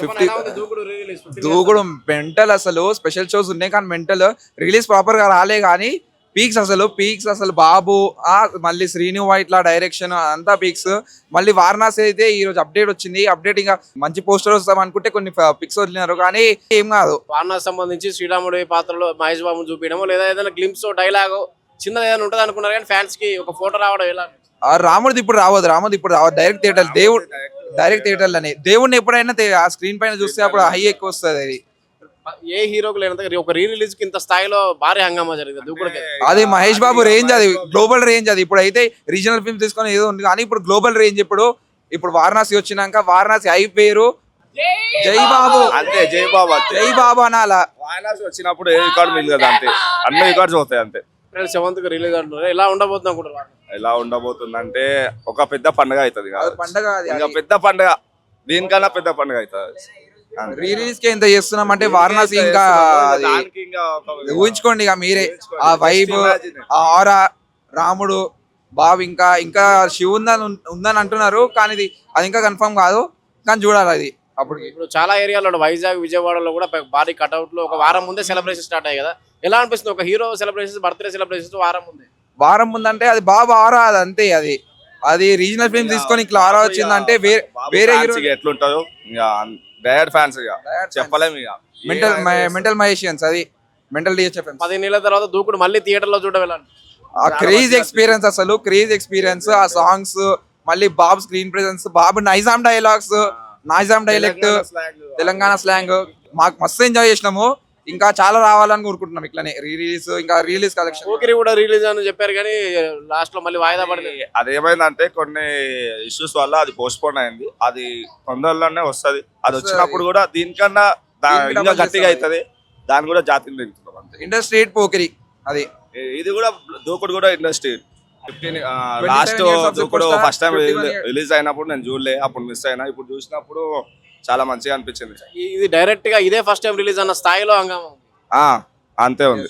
50 దూకుడు మెంటల్ అసలు. Special shows ఉన్నాయి కానీ మెంటల్ రిలీజ్ ప్రాపర్ గా రాలే కానీ పీక్స్ అసలు బాబు మళ్ళీ శ్రీను వైట్ల డైరెక్షన్ అంతా పీక్స్. మళ్ళీ వారణాసి అయితే ఈ రోజు అప్డేట్ వచ్చింది. అప్డేట్ ఇంకా మంచి పోస్టర్ వస్తాం అనుకుంటే కొన్ని పిక్స్ వదిలినారు కానీ ఏం కాదు. వారణాసి సంబంధించి శ్రీరాముడి పాత్రలో మహేష్ బాబు చూపించడం లేదా ఏదైనా గ్లిమ్స్ డైలాగ్ చిన్నది ఏదైనా ఉంటుంది అనుకున్నారు కానీ ఫ్యాన్స్ కి ఒక ఫోటో రావడం ఎలా? రాముడిది ఇప్పుడు రావద్దు డైరెక్ట్ థియేటర్ డైరెక్ట్ థియేటర్లని దేవుడిని ఎప్పుడైనా ఆ స్క్రీన్ పైన చూస్తే అప్పుడు హై ఎక్కువ వస్తుంది. అది ఏ హీరోకి లేనంత ఒక రీ రిలీజ్ కి ఇంత స్థాయిలో భారీ హంగామా జరిగింది దూకుడుకి. అది మహేష్ బాబు రేంజ్, అది గ్లోబల్ రేంజ్. అది ఇప్పుడు అయితే రీజనల్ ఫిల్మ్ తీసుకొని ఏదో ఉంది కానీ ఇప్పుడు గ్లోబల్ రేంజ్. ఇప్పుడు వారణాసి వచ్చినాక వారణాసి అయిపోయారు జై బాబు అంతే. జై బాబు అనాలా. వారణాసి వచ్చినప్పుడు ఏ రికార్డు మిగిలి కదా అంతే, అన్ని రికార్డ్స్ అవుతాయి అంతే. 7th రిలీజ్ అంటున్నారు. ఎలా ఉండబోతుంది అనుకుంటారు? ఎలా ఉండబోతుందంటే ఒక పెద్ద పండుగ అవుతుంది కదా, పండగ. ఇంకా పెద్ద పండుగ, దీనికన్నా పెద్ద పండుగ అవుతుంది. రీ రిలీజ్ కి ఎంత చేస్తున్నాం అంటే వారణాసి ఇంకా దానికి ఇంకా ఊహించుకోండి ఇక మీరే. ఆ వైబ్, ఆ ఆరా, రాముడు బాబు ఇంకా శివ ఉందని అంటున్నారు కానీ అది ఇంకా కన్ఫర్మ్ కాదు. కానీ చూడాలి అది. అప్పుడు ఇప్పుడు చాలా ఏరియాలో వైజాగ్ విజయవాడలో కూడా భారీ కట్అవుట్ లో ఒక వారం ముందే సెలబ్రేషన్ స్టార్ట్ అయ్యాయి కదా. ఎలా అనిపిస్తుంది ఒక హీరో సెలబ్రేషన్స్, బర్త్డే సెలబ్రేషన్స్ వారం ముందంటే అది బాబు ఆరా, అది అంతే. అది రీజనల్ ఫిల్మ్ తీసుకొని ఇట్లా ఆరా వచ్చిందంటే వేరే హీరో ఎట్లుంటాయో ఇంకా డైరెక్ట్ ఫ్యాన్స్ ఇక చెప్పలేము. ఇక మెంటల్ మహేషియన్స్, అది మెంటల్ డిహెచ్ఎఫ్. 10 నెలల తర్వాత దూకుడు మళ్ళీ థియేటర్ లో చూడడం ఎలా? ఆ క్రేజ్ ఎక్స్పీరియన్స్, అసలు క్రేజ్ ఎక్స్పీరియన్స్. ఆ సాంగ్స్, మళ్ళీ Babu screen presence, Babu Nizam dialogues, Nizam dialect, Telangana slang మాకు మస్తు ఎంజాయ్ చేసినాము. ఇంకా చాలా రావాలని కోరుకుంటున్నాం ఇట్లానే ఇంకా రిలీజ్ కలెక్షన్. పోకిరి కూడా రిలీజ్ అని చెప్పారు కానీ లాస్ట్ లో మళ్ళీ వాయిదా పడింది. అదేమైందంటే కొన్ని ఇష్యూస్ వల్ల అది పోస్ట్ పోన్ అయింది. అది తొందరలోనే వస్తుంది. అది వచ్చినప్పుడు కూడా దీనికన్నా ఇంకా గట్టిగా అవుతుంది. దాన్ని కూడా జాతీయ నిలుపుతున్నాం అంతే. ఇండస్ట్రీ పోకిరి అది. ఇది కూడా దూకుడు కూడా ఇండస్ట్రీ. లాస్ట్ దూకుడు ఫస్ట్ టైం రిలీజ్ అయినప్పుడు నేను చూడలే, అప్పుడు మిస్ అయినా. ఇప్పుడు చూసినప్పుడు చాలా మంచిగా అనిపించింది. ఇది డైరెక్ట్ గా ఇదే ఫస్ట్ టైం రిలీజ్ అన్న స్థాయిలో అంతే ఉంది.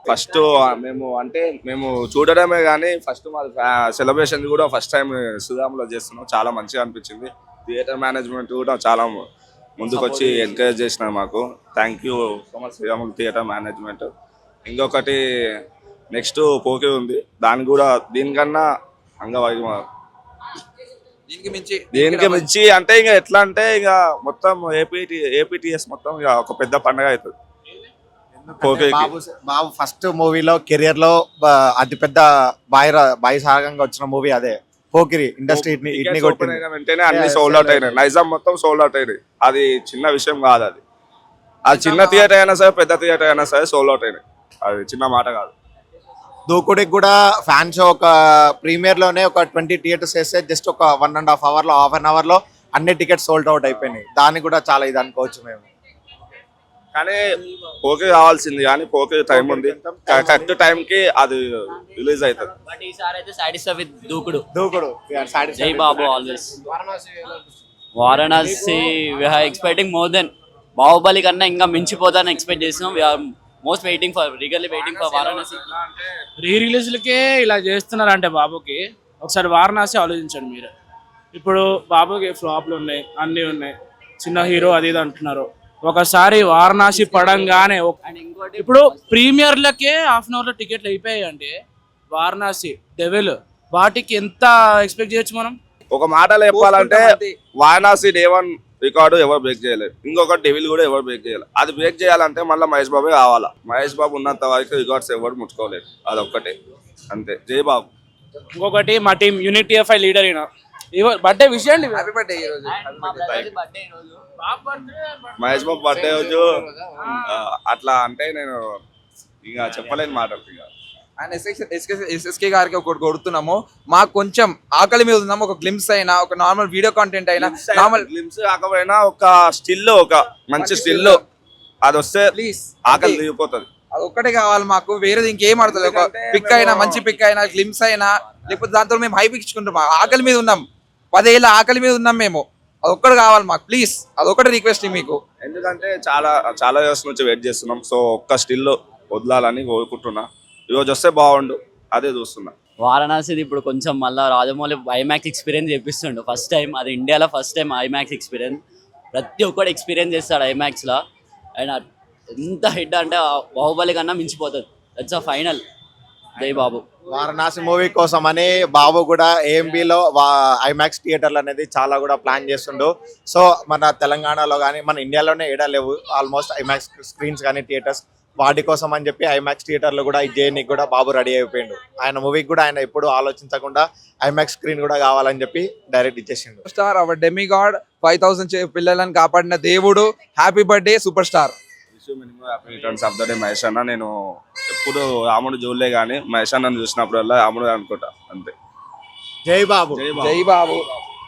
ఫస్ట్ మేము చూడడమే కానీ ఫస్ట్ మా సెలబ్రేషన్ కూడా ఫస్ట్ టైం సుధాంలో చేస్తున్నాం. చాలా మంచిగా అనిపించింది. థియేటర్ మేనేజ్మెంట్ కూడా చాలా ముందుకు వచ్చి ఎంకరేజ్ చేసినారు మాకు. Thank you so much Sriramulu theatre management. ఇంకొకటి నెక్స్ట్ పోకే ఉంది, దాని కూడా దీనికన్నా అంగవైభవం, దీనికి మించి అంటే ఇంకా ఎట్లా అంటే ఇక మొత్తం ఏపీటీఎస్ మొత్తం ఇక ఒక పెద్ద పండుగ అవుతుంది. బాబు ఫస్ట్ మూవీలో కెరియర్ లో అతిపెద్ద బాయి సాగంగా వచ్చిన మూవీ అదే పోకిరి. ఇండస్ట్రీ వెంటనే అన్ని సోల్డ్ అవుట్ అయినాయి. నైజాం మొత్తం సోల్డ్ అవుట్ అయినాయి. అది చిన్న విషయం కాదు. అది చిన్న థియేటర్ అయినా సరే, పెద్ద థియేటర్ అయినా సరే సోల్డ్ అవుట్ అయినాయి. అది చిన్న మాట కాదు. దూకుడికి కూడా ఫ్యాన్స్ ఒక ప్రీమియర్ లోనే ఒక 20 థియేటర్స్ వేస్తే జస్ట్ ఒక 1.5 hour లో, హాఫ్ అన్ అవర్ లో అన్ని టికెట్స్ సోల్డ్ అవుట్ అయిపోయినాయి. దానికి కూడా చాలా ఇది అనుకోవచ్చు మేము. కానీ పోకే కావాల్సింది కానీ పోకే టైం ఉంది. కరెక్ట్ టైం కి అది రిలీజ్ అవుతుంది. జై Babu always. Varanasi we are expecting more than Baahubali కన్నా ఇంకా మించిపోతానని ఎక్స్పెక్ట్ చేస్తున్నాం. We are most waiting for Varanasi. రీ రిలీజ్లకే ఇలా చేస్తున్నారంటే బాబుకి ఒకసారి వారణాసి ఆలోచించండి మీరు. ఇప్పుడు బాబుకి ఫ్లాప్లు ఉన్నాయి, అన్నీ ఉన్నాయి, చిన్న హీరో అది ఇది అంటున్నారు. ఒకసారి వారణాసి పడంగానే ఇప్పుడు ప్రీమియర్లకే హాఫ్ అన్ అవర్లో టికెట్లు అయిపోయాయి అంటే వారణాసి డెవిల్ వాటికి ఎంత ఎక్స్పెక్ట్ చేయొచ్చు మనం? ఒక మాటలో చెప్పాలంటే వారణాసి డే 1 రికార్డు ఎవరు బ్రేక్ చేయలేదు. ఇంకొక డెవిల్ కూడా ఎవరు బ్రేక్ చేయాలి. అది బ్రేక్ చేయాలంటే మళ్ళీ మహేష్ బాబే కావాలా. మహేష్ బాబు ఉన్నంత వరకు రికార్డ్స్ ఎవరు ముట్టుకోలేదు. అదొక్కటే అంతే. జై బాబు. ఇంకొకటి మా టీం యూనిటీ ఎఫ్ఐ లీడర్ అయినా బర్త్డే విషయం. మహేష్ బాబు బర్త్డే రోజు అట్లా అంటే నేను ఇక చెప్పలేని మాటలు. ఇక అండ్ ఎస్ఎస్కే గారికి ఒకటి కొడుతున్నాము. మాకు కొంచెం ఆకలి మీద ఉన్నాము. ఒక గ్లిమ్స్ అయినా, ఒక నార్మల్ వీడియో కంటెంట్ అయినా, నార్మల్ గ్లిమ్స్ కాకపోయినా ఒక స్టిల్, ఒక మంచి స్టిల్ అది వస్తే ప్లీజ్ ఆకలి తీరిపోతుంది. అది ఒక్కటే కావాలి మాకు. వేరేది ఇంకేం ఆడుతుంది. ఒక పిక్ అయినా, మంచి పిక్ అయినా, గ్లిమ్స్ అయినా, లేకపోతే దాంతో మేము హైప్ ఇచ్చుకుంటాం. ఆకలి మీద ఉన్నాం, 10 ఏళ్ళ ఆకలి మీద ఉన్నాం మేము. అదొక్కటి కావాలి మాకు ప్లీజ్. అదొక్కటి రిక్వెస్ట్ మీకు. ఎందుకంటే చాలా ఇయర్స్ నుంచి వెయిట్ చేస్తున్నాం. సో ఒక్క స్టిల్ వదలాలని కోరుకుంటున్నా. ఈరోజు వస్తే బాగుండు, అదే చూస్తున్నా. వారణాసిది ఇప్పుడు కొంచెం మళ్ళీ రాజమౌళి ఐమాక్స్ ఎక్స్పీరియన్స్ చేపిస్తుండు. ఫస్ట్ టైం అది ఇండియాలో ఫస్ట్ టైం ఐమాక్స్ ఎక్స్పీరియన్స్. ప్రతి ఒక్కటి ఎక్స్పీరియన్స్ చేస్తాడు ఐమాక్స్లో. అండ్ ఎంత హిట్ అంటే బాహుబలి కన్నా మించిపోతుంది. That's a final. జై బాబు. వారణాసి మూవీ కోసం అని బాబు కూడా ఏఎంబిలో ఐమాక్స్ థియేటర్లు అనేది చాలా కూడా ప్లాన్ చేస్తుండు. సో మన తెలంగాణలో కానీ మన ఇండియాలోనే ఏడా లేవు ఆల్మోస్ట్ ఐమాక్స్ స్క్రీన్స్ కానీ థియేటర్స్. వాటి కోసం అని చెప్పి ఐమాక్స్ థియేటర్లు కూడా ఈ జేఎన్కి కూడా బాబు రెడీ అయిపోయిండు. ఆయన మూవీకి కూడా ఆయన ఎప్పుడు ఆలోచించకుండా ఐమాక్స్ స్క్రీన్ కూడా కావాలని చెప్పి డైరెక్ట్ ఇచ్చేసిండు. స్టార్ అవర్ డెమిగాడ్ 5000 పిల్లలను కాపాడిన దేవుడు. Happy birthday super star. Happy returns of the day Mahesh అన్న. నేను ఎప్పుడు రాముడు చూడలే కానీ మహేష్ అన్నను చూసినప్పుడల్లా రాముడు అనుకుంటా అంతే. జై బాబు. జై బాబు.